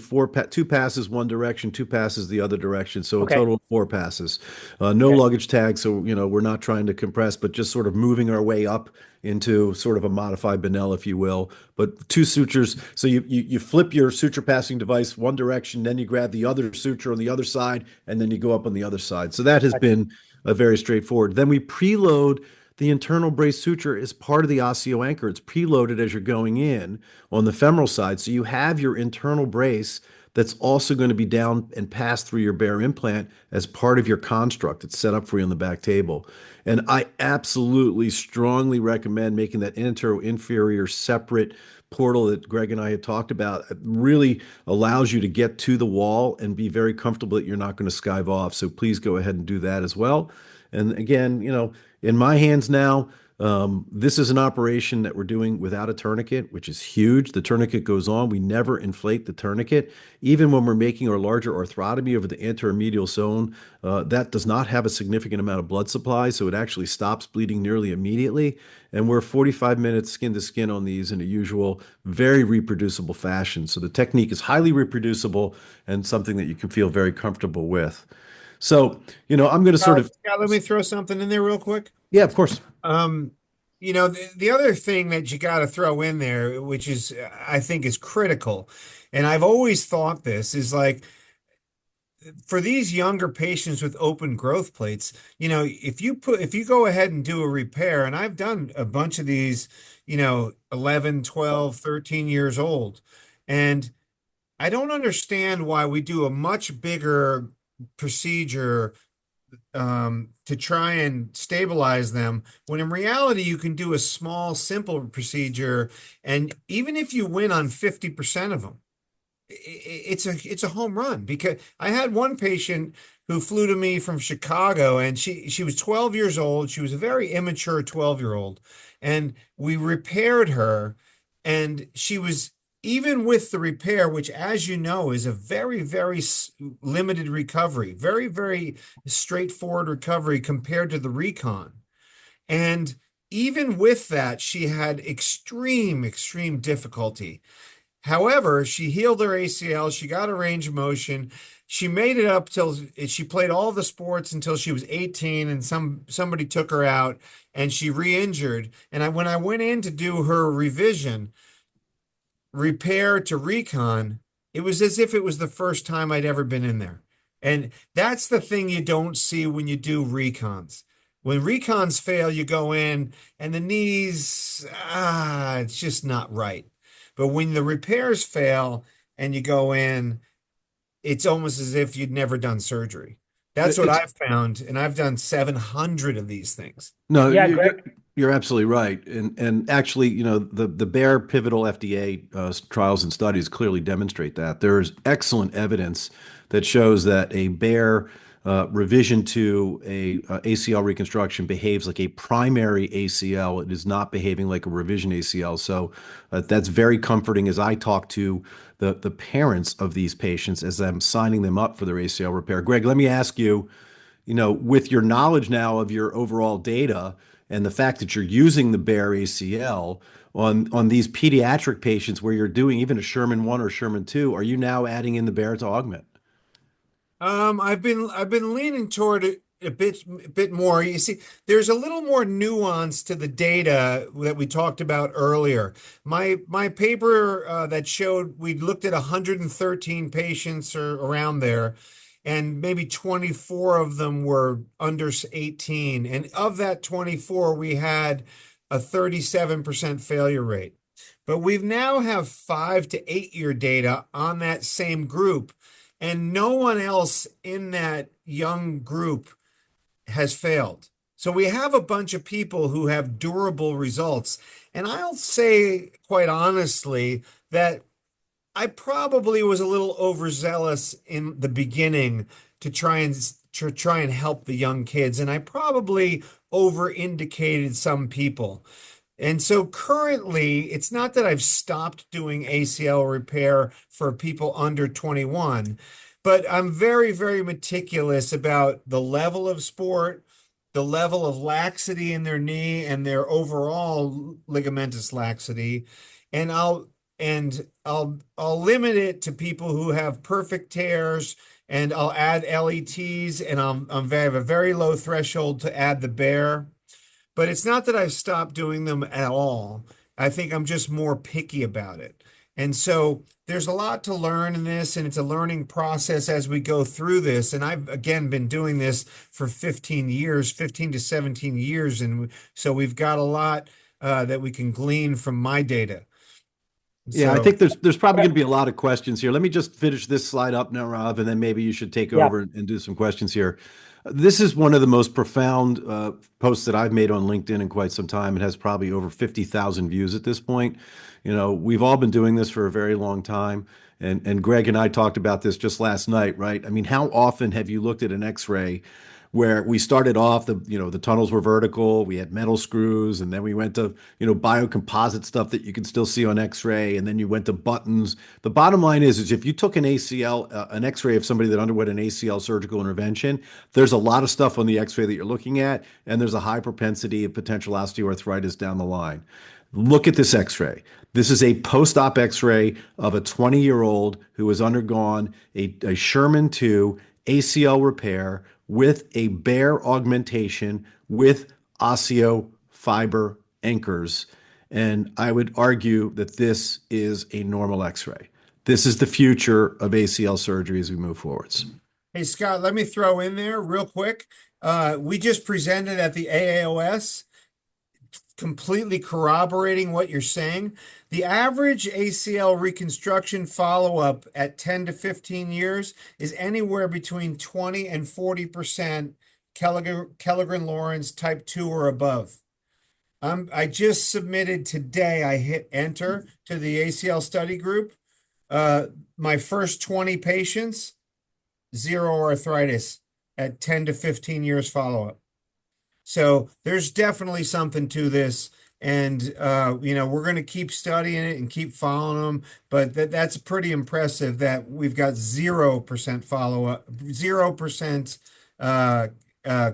two passes one direction, two passes the other direction. So a Okay. total of four passes. No Okay. luggage tag, so we're not trying to compress, but just sort of moving our way up into sort of a modified Benel, if you will. But two sutures. So you flip your suture passing device one direction, then you grab the other suture on the other side, and then you go up on the other side. So that has been very straightforward. Then we preload the internal brace suture is part of the osseo anchor. It's preloaded as you're going in on the femoral side. So you have your internal brace that's also going to be down and pass through your bare implant as part of your construct. It's set up for you on the back table. And I absolutely strongly recommend making that antero-inferior separate portal that Greg and I had talked about. It really allows you to get to the wall and be very comfortable that you're not going to skive off. So please go ahead and do that as well. And again, in my hands now, this is an operation that we're doing without a tourniquet, which is huge. The tourniquet goes on. We never inflate the tourniquet. Even when we're making our larger arthrotomy over the anteromedial zone, that does not have a significant amount of blood supply, so it actually stops bleeding nearly immediately. And we're 45 minutes skin to skin on these in a usual, very reproducible fashion. So the technique is highly reproducible and something that you can feel very comfortable with. So, I'm going to sort of, Scott, let me throw something in there real quick. yeah, of course. The other thing that you got to throw in there, which is, I think is critical, and I've always thought this is like, for these younger patients with open growth plates, if you go ahead and do a repair, and I've done a bunch of these, 11, 12, 13 years old, and I don't understand why we do a much bigger procedure to try and stabilize them, when in reality you can do a small, simple procedure, and even if you win on 50% of them, it's a home run. Because I had one patient who flew to me from Chicago, and she was 12 years old. She was a very immature 12-year-old, and we repaired her, and she was, even with the repair, which, as you know, is a very, very limited recovery, very, very straightforward recovery compared to the recon. And even with that, she had extreme, extreme difficulty. However, she healed her ACL. She got a range of motion. She made it up till she played all the sports until she was 18, and somebody took her out, and she re-injured. And when I went in to do her revision, repair to recon, it was as if it was the first time I'd ever been in there. And that's the thing you don't see when you do recons. When recons fail, you go in and the knees, it's just not right. But when the repairs fail and you go in, it's almost as if you'd never done surgery. That's what It's I've found, and I've done 700 of these things. no, Yeah, Greg. you're absolutely right. And actually, the Bayer pivotal FDA trials and studies clearly demonstrate that. There's excellent evidence that shows that a Bayer revision to a ACL reconstruction behaves like a primary ACL. It is not behaving like a revision ACL. So that's very comforting as I talk to the parents of these patients as I'm signing them up for their ACL repair. Greg, let me ask you, with your knowledge now of your overall data and the fact that you're using the Bayer ACL on these pediatric patients where you're doing even a Sherman 1 or Sherman 2, are you now adding in the Bayer to augment? I've been leaning toward it a bit more. You see, there's a little more nuance to the data that we talked about earlier. My paper that showed we looked at 113 patients or around there, and maybe 24 of them were under 18, and of that 24, we had a 37% failure rate. But we now have 5 to 8 year data on that same group, and no one else in that young group has failed. So we have a bunch of people who have durable results. And I'll say quite honestly that I probably was a little overzealous in the beginning to try and help the young kids, and I probably over indicated some people. And so currently, it's not that I've stopped doing ACL repair for people under 21, but I'm very, very meticulous about the level of sport, the level of laxity in their knee and their overall ligamentous laxity. And I'll limit it to people who have perfect tears, and I'll add LETs, and I have a very low threshold to add the bear. But it's not that I've stopped doing them at all. I think I'm just more picky about it. And so there's a lot to learn in this, and it's a learning process as we go through this. And I've, again, been doing this for 15 years, 15 to 17 years. And so we've got a lot that we can glean from my data. Yeah, I So, think there's probably going to be a lot of questions here. Let me just finish this slide up now, Rob, and then maybe you should take Yeah. over and do some questions here. This is one of the most profound posts that I've made on LinkedIn in quite some time. It has probably over 50,000 views at this point. We've all been doing this for a very long time. And Greg and I talked about this just last night, right? I mean, how often have you looked at an X-ray where we started off, the tunnels were vertical, we had metal screws, and then we went to biocomposite stuff that you can still see on X-ray, and then you went to buttons. The bottom line is if you took an ACL, an X-ray of somebody that underwent an ACL surgical intervention, there's a lot of stuff on the X-ray that you're looking at, and there's a high propensity of potential osteoarthritis down the line. Look at this X-ray. This is a post-op X-ray of a 20-year-old who has undergone a Sherman 2 ACL repair with a bare augmentation with osteofiber anchors. And I would argue that this is a normal X-ray. This is the future of ACL surgery as we move forwards. hey, Scott, let me throw in there real quick. We just presented at the AAOS. completely corroborating what you're saying. The average ACL reconstruction follow-up at 10 to 15 years is anywhere between 20 and 40% Kelligren-Lawrence type 2 or above. I just submitted today, I hit enter to the ACL study group. My first 20 patients, zero arthritis at 10 to 15 years follow-up. So there's definitely something to this. And we're going to keep studying it and keep following them. But that's pretty impressive that we've got 0% follow-up, 0% uh, uh,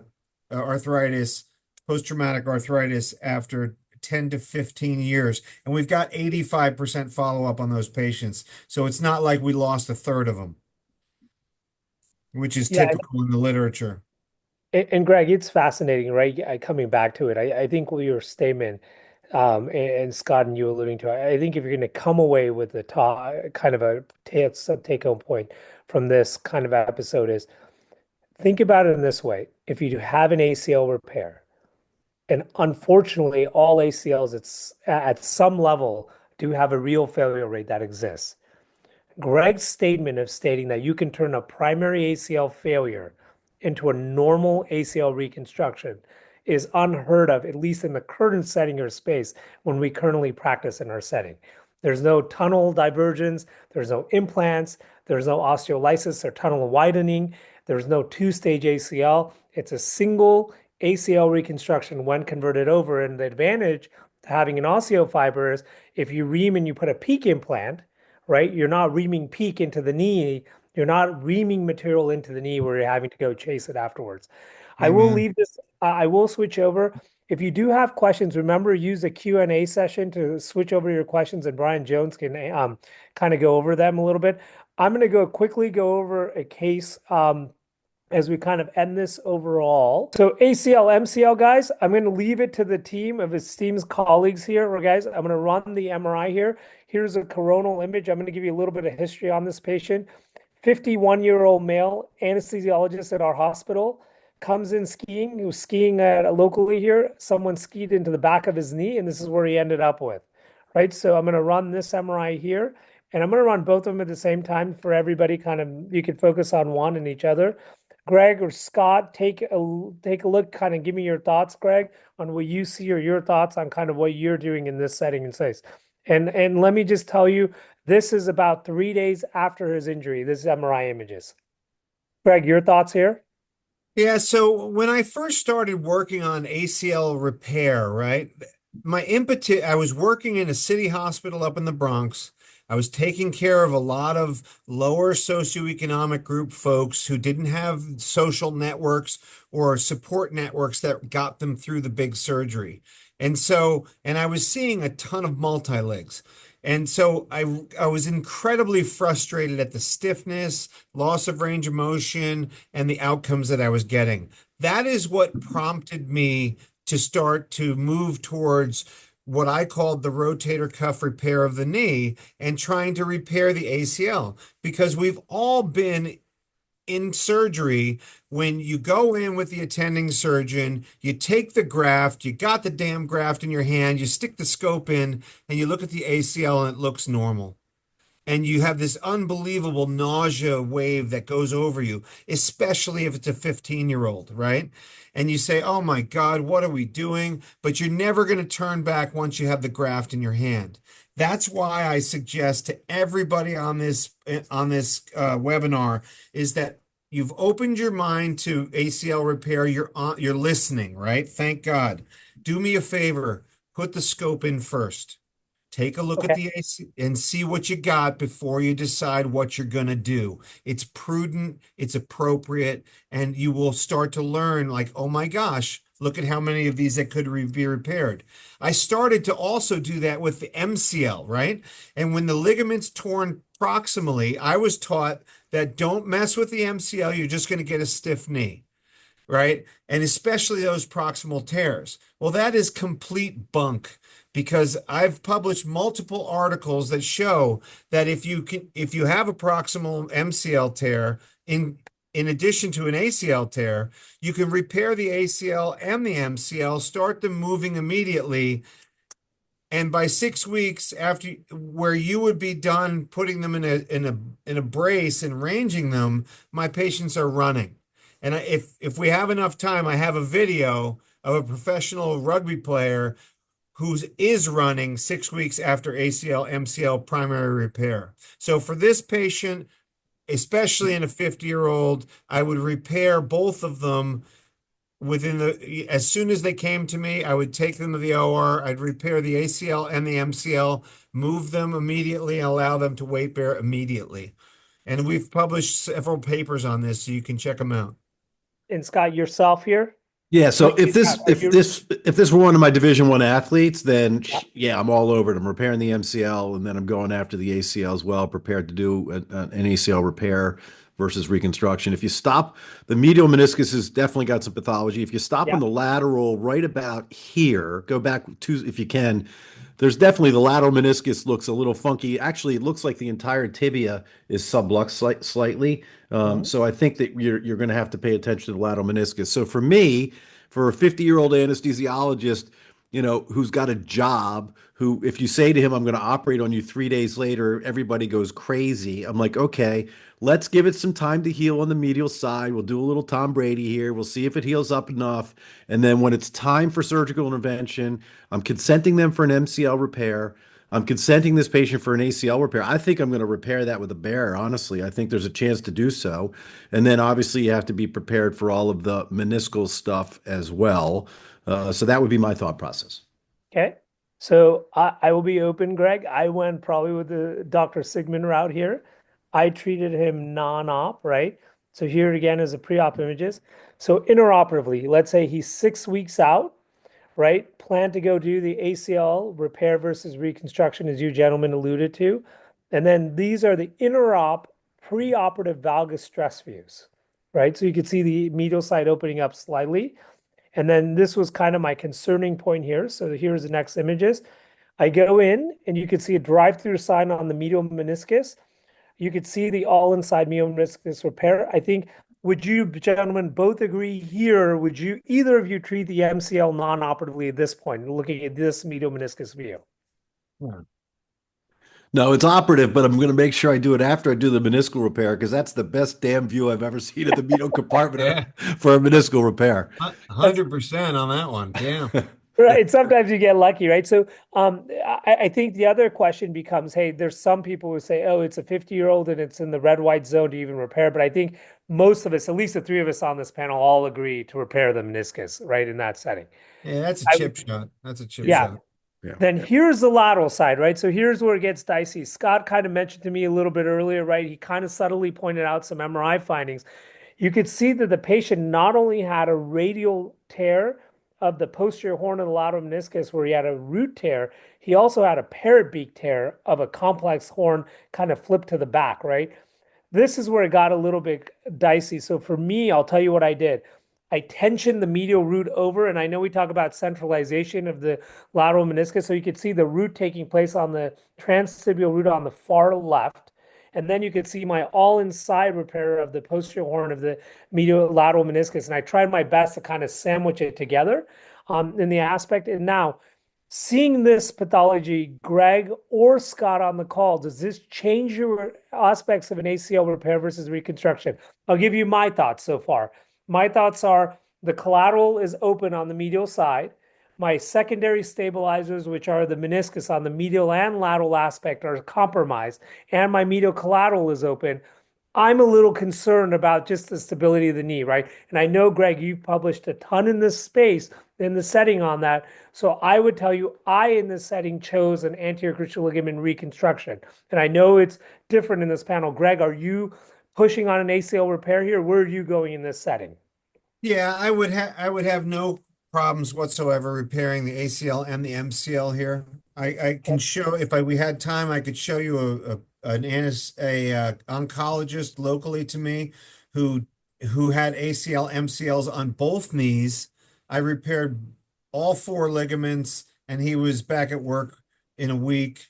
arthritis, post-traumatic arthritis after 10 to 15 years. And we've got 85% follow-up on those patients. So it's not like we lost a third of them, which is Yeah, typical in the literature. and Greg, it's fascinating, right? Coming back to it, I think with your statement, and Scott and you alluding to, I think if you're going to come away with a kind of a take-home point from this kind of episode is think about it in this way. If you have an ACL repair, and unfortunately, all ACLs at some level do have a real failure rate that exists. Greg's statement of stating that you can turn a primary ACL failure into a normal ACL reconstruction is unheard of, at least in the current setting or space when we currently practice in our setting. There's no tunnel divergence, there's no implants, there's no osteolysis or tunnel widening, there's no two-stage ACL. It's a single ACL reconstruction when converted over. And the advantage to having an osteofiber is if you ream and you put a PEEK implant, right? You're not reaming PEEK into the knee. You're not reaming material into the knee where you're having to go chase it afterwards. I will Amen. leave this. I will switch over. If you do have questions, remember use the Q&A session to switch over your questions, and Brian Jones can kind of go over them a little bit. I'm going to quickly go over a case as we kind of end this overall. So ACL, MCL, guys, I'm going to leave it to the team of esteemed colleagues here. Guys, I'm going to run the MRI here. Here's a coronal image. I'm going to give you a little bit of history on this patient. 51-year-old male, anesthesiologist at our hospital, comes in skiing. He was skiing locally here. Someone skied into the back of his knee, and this is where he ended up with, right? So I'm going to run this MRI here, and I'm going to run both of them at the same time for everybody. Kind of, you can focus on one and each other. Greg or Scott, take a look, kind of give me your thoughts, Greg, on what you see or your thoughts on kind of what you're doing in this setting and space. And let me just tell you, this is about 3 days after his injury. This is MRI images. Greg, your thoughts here? Yeah, so when I first started working on ACL repair, right, my impetus, I was working in a city hospital up in the Bronx. I was taking care of a lot of lower socioeconomic group folks who didn't have social networks or support networks that got them through the big surgery. And I was seeing a ton of multi-legs. And so I was incredibly frustrated at the stiffness, loss of range of motion, and the outcomes that I was getting. That is what prompted me to start to move towards what I called the rotator cuff repair of the knee and trying to repair the ACL, because we've all been in surgery when you go in with the attending surgeon, you take the graft, you got the damn graft in your hand, you stick the scope in, and you look at the ACL and it looks normal. And you have this unbelievable nausea wave that goes over you, especially if it's a 15-year-old, right? And you say, oh my God, what are we doing? But you're never going to turn back once you have the graft in your hand. That's why I suggest to everybody on this webinar is that you've opened your mind to ACL repair. You're listening, right? Thank God. Do me a favor, put the scope in first. Take a look at Okay. the AC and see what you got before you decide what you're going to do. It's prudent, it's appropriate, and you will start to learn like, oh my gosh, look at how many of these that could be repaired. I started to also do that with the MCL, right? And when the ligament's torn proximally, I was taught that don't mess with the MCL, you're just going to get a stiff knee, right? And especially those proximal tears. Well, that is complete bunk, because I've published multiple articles that show that if you have a proximal MCL tear in addition to an ACL tear, you can repair the ACL and the MCL, start them moving immediately. And by 6 weeks after, where you would be done putting them in a brace and ranging them, my patients are running. And if we have enough time, I have a video of a professional rugby player who is running 6 weeks after ACL MCL primary repair. So for this patient, especially in a 50-year-old, I would repair both of them as soon as they came to me. I would take them to the OR. I'd repair the ACL and the MCL, move them immediately, and allow them to weight bear immediately. And we've published several papers on this, so you can check them out. And Scott, yourself here? Yeah, so Like, if this are if you- this if this were one of my Division One athletes, then yeah, I'm all over it. I'm repairing the MCL, and then I'm going after the ACL as well, prepared to do an ACL repair versus reconstruction. If you stop the medial meniscus, has definitely got some pathology. If you stop Yeah. on the lateral right about here, go back to, if you can, there's definitely the lateral meniscus looks a little funky. Actually, it looks like the entire tibia is subluxed slightly. So I think that you're going to have to pay attention to the lateral meniscus. So for me, for a 50-year-old anesthesiologist, who's got a job, who, if you say to him, I'm going to operate on you 3 days later, everybody goes crazy. I'm like, okay, let's give it some time to heal on the medial side. We'll do a little Tom Brady here. We'll see if it heals up enough. And then when it's time for surgical intervention, I'm consenting them for an MCL repair. I'm consenting this patient for an ACL repair. I think I'm going to repair that with a bear, honestly. I think there's a chance to do so. And then obviously you have to be prepared for all of the meniscal stuff as well. So that would be my thought process. Okay. So I will be open, Greg. I went probably with the Dr. Sigman route here. I treated him non-op, right? So here again is the pre-op images. So intraoperatively, let's say he's 6 weeks out, right? Plan to go do the ACL repair versus reconstruction, as you gentlemen alluded to. And then these are the interop preoperative valgus stress views, right? So you can see the medial side opening up slightly. And then this was kind of my concerning point here. So here's the next images. I go in and you can see a drive-through sign on the medial meniscus. You could see the all inside medial meniscus repair. I think, would you gentlemen both agree here? Would you, either of you, treat the MCL non-operatively at this point, looking at this medial meniscus view? No, it's operative, but I'm going to make sure I do it after I do the meniscal repair, because that's the best damn view I've ever seen of the medial compartment for a meniscal repair. 100% on that one. Yeah. Right. Sometimes you get lucky, right? So I think the other question becomes, hey, there's some people who say, oh, it's a 50-year-old and it's in the red, white zone to even repair. But I think most of us, at least the three of us on this panel, all agree to repair the meniscus, right, in that setting. Yeah, that's a chip shot. That's a chip Yeah. shot. Yeah. Then here's the lateral side, right? So here's where it gets dicey. Scott kind of mentioned to me a little bit earlier, right? He kind of subtly pointed out some MRI findings. You could see that the patient not only had a radial tear of the posterior horn of the lateral meniscus where he had a root tear, he also had a parrot tear of a complex horn kind of flipped to the back, right? This is where it got a little bit dicey. So for me, I'll tell you what I did. I tensioned the medial root over, and I know we talk about centralization of the lateral meniscus, so you could see the root taking place on the transtibial root on the far left. And then you could see my all inside repair of the posterior horn of the medial lateral meniscus. And I tried my best to kind of sandwich it together in the aspect. And now, seeing this pathology, Greg or Scott on the call, does this change your aspects of an ACL repair versus reconstruction? I'll give you my thoughts so far. My thoughts are the collateral is open on the medial side. My secondary stabilizers, which are the meniscus on the medial and lateral aspect, are compromised, and my medial collateral is open. I'm a little concerned about just the stability of the knee, right? And I know, Greg, you've published a ton in this space, in the setting on that. So I would tell you, in this setting, chose an anterior cruciate ligament reconstruction. And I know it's different in this panel. Greg, are you pushing on an ACL repair here? Where are you going in this setting? Yeah, I would have no problems whatsoever repairing the ACL and the MCL here. I can show, if we had time, I could show you an oncologist locally to me who had ACL MCLs on both knees. I repaired all four ligaments, and he was back at work in a week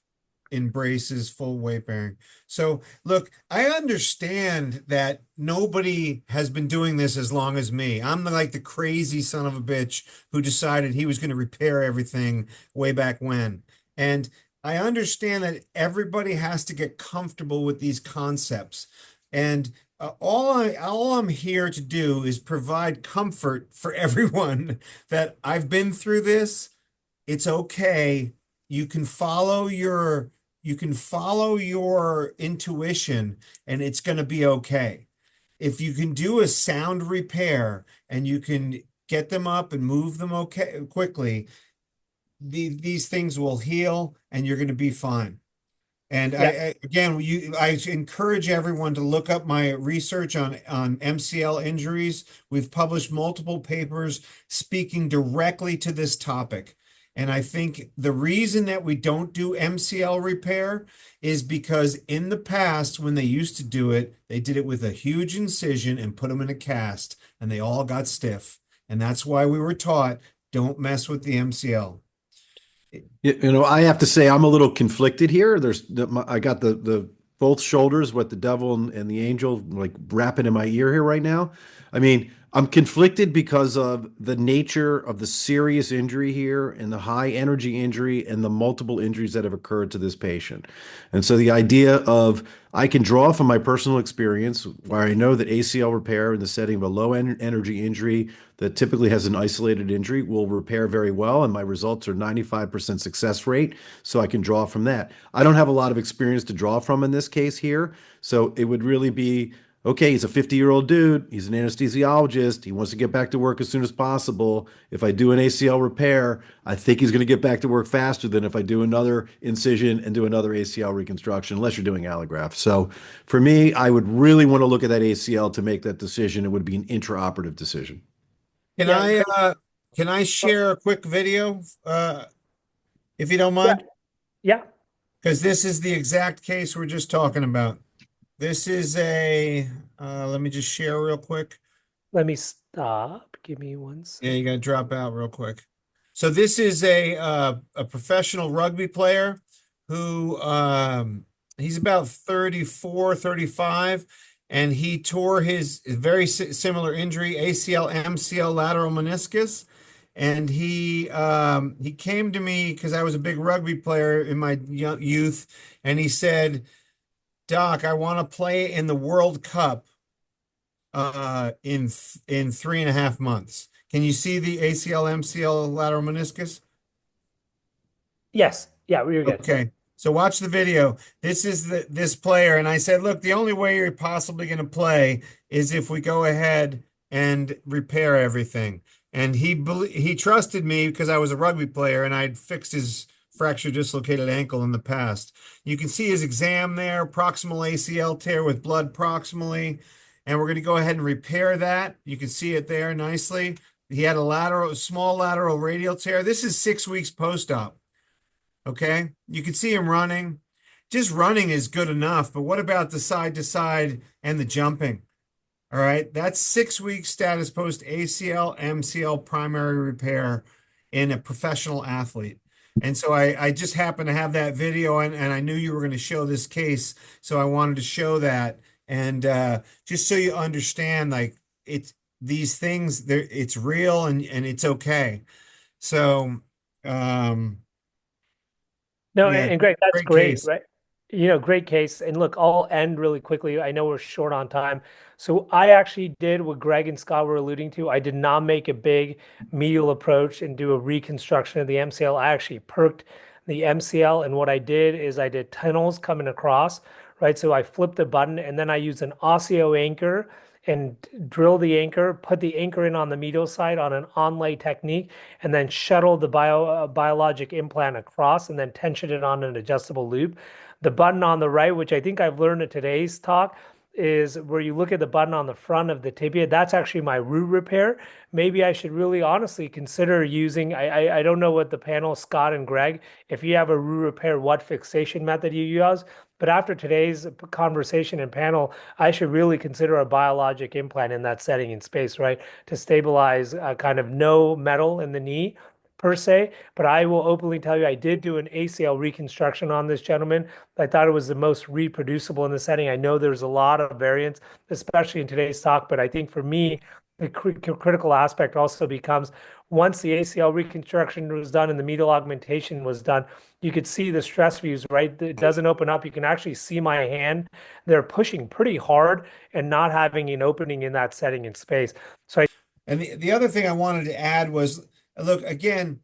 in braces, full weight bearing. So look, I understand that nobody has been doing this as long as me. I'm like the crazy son of a bitch who decided he was going to repair everything way back when. And I understand that everybody has to get comfortable with these concepts. And all I'm here to do is provide comfort for everyone that I've been through this. It's okay. You can follow your you can follow your intuition and it's going to be okay. If you can do a sound repair and you can get them up and move them okay quickly, these things will heal and you're going to be fine. And Yeah. I encourage everyone to look up my research on MCL injuries. We've published multiple papers speaking directly to this topic. And I think the reason that we don't do MCL repair is because in the past, when they used to do it, they did it with a huge incision and put them in a cast, and they all got stiff. And that's why we were taught, don't mess with the MCL. I have to say I'm a little conflicted here. I got the both shoulders, what the devil and the angel like rapping in my ear here right now. I mean, I'm conflicted because of the nature of the serious injury here and the high energy injury and the multiple injuries that have occurred to this patient. And so the idea of I can draw from my personal experience where I know that ACL repair in the setting of a low energy injury that typically has an isolated injury will repair very well, and my results are 95% success rate. So I can draw from that. I don't have a lot of experience to draw from in this case here. So it would really be okay, he's a 50-year-old dude. He's an anesthesiologist. He wants to get back to work as soon as possible. If I do an ACL repair, I think he's going to get back to work faster than if I do another incision and do another ACL reconstruction, unless you're doing allograft. So for me, I would really want to look at that ACL to make that decision. It would be an intraoperative decision. Can Yeah. I share a quick video if you don't Yeah. mind? Yeah. Because this is the exact case we're just talking about. This is let me just share real quick. Let me stop. Give me one Yeah, second. you gotta drop out real quick. So this is a professional rugby player who he's about 34, 35, and he tore his very similar injury, ACL, MCL lateral meniscus. And he came to me because I was a big rugby player in my youth, and he said, Doc, I want to play in the World Cup in 3.5 months. Can you see the ACL MCL lateral meniscus? Yes. Yeah, we were good. Okay. So watch the video. This is this player, and I said, look, the only way you're possibly going to play is if we go ahead and repair everything. And he trusted me because I was a rugby player and I'd fixed his fracture dislocated ankle in the past. You can see his exam there, proximal ACL tear with blood proximally. And we're going to go ahead and repair that. You can see it there nicely. He had a small lateral radial tear. This is 6 weeks post-op. Okay. You can see him running. Just running is good enough. But what about the side to side and the jumping? All right. That's 6 weeks status post ACL, MCL primary repair in a professional athlete. And so I just happened to have that video and I knew you were going to show this case. So I wanted to show that. And just so you understand, like these things, it's real and it's okay. So No, yeah, and Greg, that's great great, case. right? Great case. And look, I'll end really quickly. I know we're short on time. So I actually did what Greg and Scott were alluding to. I did not make a big medial approach and do a reconstruction of the MCL. I actually perked the MCL. And what I did is I did tunnels coming across, right? So I flipped the button and then I used an osteo anchor and drill the anchor, put the anchor in on the medial side on an onlay technique, and then shuttle the biologic implant across and then tension it on an adjustable loop. The button on the right, which I think I've learned in today's talk, is where you look at the button on the front of the tibia. That's actually my root repair. Maybe I should really honestly consider using, I don't know what the panel, Scott and Greg, if you have a root repair, what fixation method you use. But after today's conversation and panel, I should really consider a biologic implant in that setting in space, right? To stabilize kind of no metal in the knee per se, but I will openly tell you I did do an ACL reconstruction on this gentleman. I thought it was the most reproducible in the setting. I know there's a lot of variants, especially in today's talk, but I think for me, the critical aspect also becomes once the ACL reconstruction was done and the medial augmentation was done, you could see the stress views, right? It doesn't open up. You can actually see my hand. They're pushing pretty hard and not having an opening in that setting in space. So And the other thing I wanted to add was, look, again,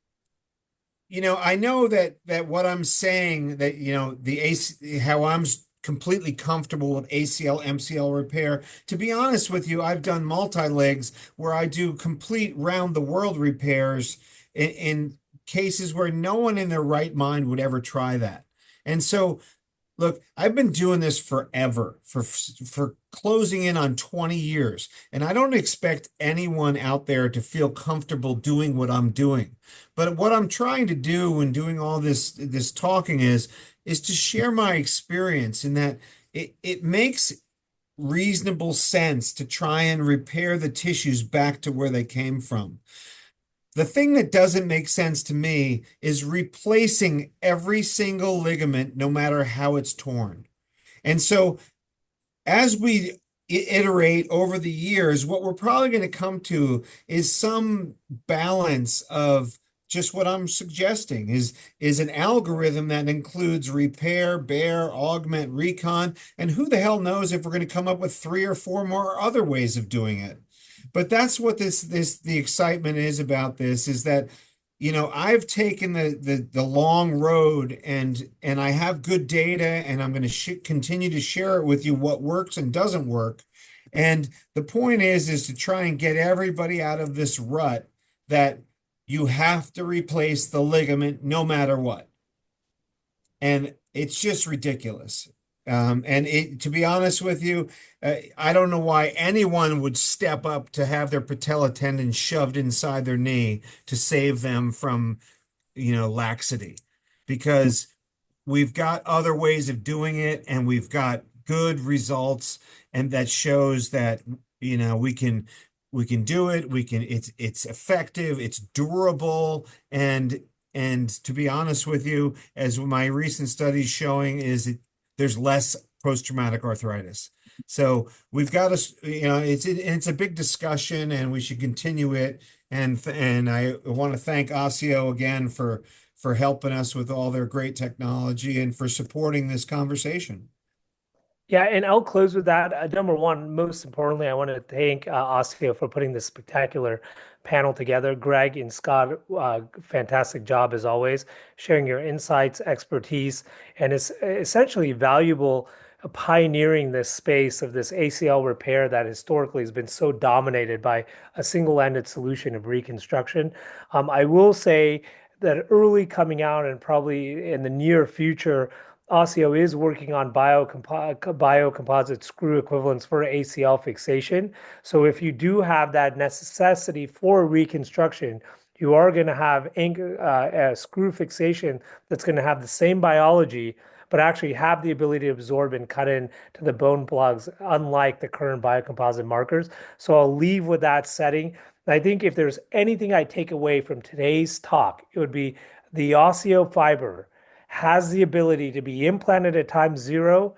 I know that what I'm saying, that the AC, how I'm completely comfortable with ACL MCL repair. To be honest with you, I've done multi-legs where I do complete round the world repairs in cases where no one in their right mind would ever try that. And so, look, I've been doing this forever, for closing in on 20 years, and I don't expect anyone out there to feel comfortable doing what I'm doing. But what I'm trying to do when doing all this talking is to share my experience in that it makes reasonable sense to try and repair the tissues back to where they came from. The thing that doesn't make sense to me is replacing every single ligament, no matter how it's torn. And so, as we iterate over the years, what we're probably going to come to is some balance of just what I'm suggesting is an algorithm that includes repair, bear, augment, recon, and who the hell knows if we're going to come up with 3 or 4 more other ways of doing it. But that's what the excitement is about this, is that I've taken the long road, and I have good data, and I'm going to continue to share it with you, what works and doesn't work. And the point is to try and get everybody out of this rut that you have to replace the ligament no matter what. And it's just ridiculous. To be honest with you, I don't know why anyone would step up to have their patella tendon shoved inside their knee to save them from, laxity, because we've got other ways of doing it, and we've got good results, and that shows that, we can do it. It's effective, it's durable, and to be honest with you, as my recent studies showing, there's less post-traumatic arthritis. So we've got to, it's a big discussion, and we should continue it. And I want to thank Osseo again for helping us with all their great technology and for supporting this conversation. yeah, and I'll close with that. Number one, most importantly, I want to thank Osseo for putting this spectacular panel together. Greg and Scott, fantastic job as always, sharing your insights, expertise, and it's essentially valuable pioneering this space of this ACL repair that historically has been so dominated by a single-ended solution of reconstruction. I will say that early coming out and probably in the near future, Osseo is working on biocomposite screw equivalents for ACL fixation. So if you do have that necessity for reconstruction, you are going to have a screw fixation that's going to have the same biology, but actually have the ability to absorb and cut in to the bone plugs, unlike the current biocomposite markers. So I'll leave with that setting. I think if there's anything I take away from today's talk, it would be the Osseo fiber has the ability to be implanted at time 0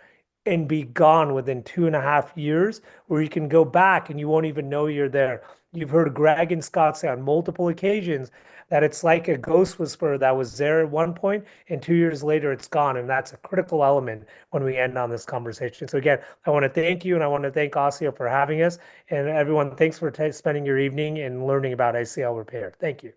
and be gone within 2.5 years, where you can go back and you won't even know you're there. You've heard Greg and Scott say on multiple occasions that it's like a ghost whisperer that was there at one point and 2 years later it's gone. And that's a critical element when we end on this conversation. So again, I want to thank you, and I want to thank Osseo for having us. And everyone, thanks for spending your evening and learning about ACL repair. Thank you.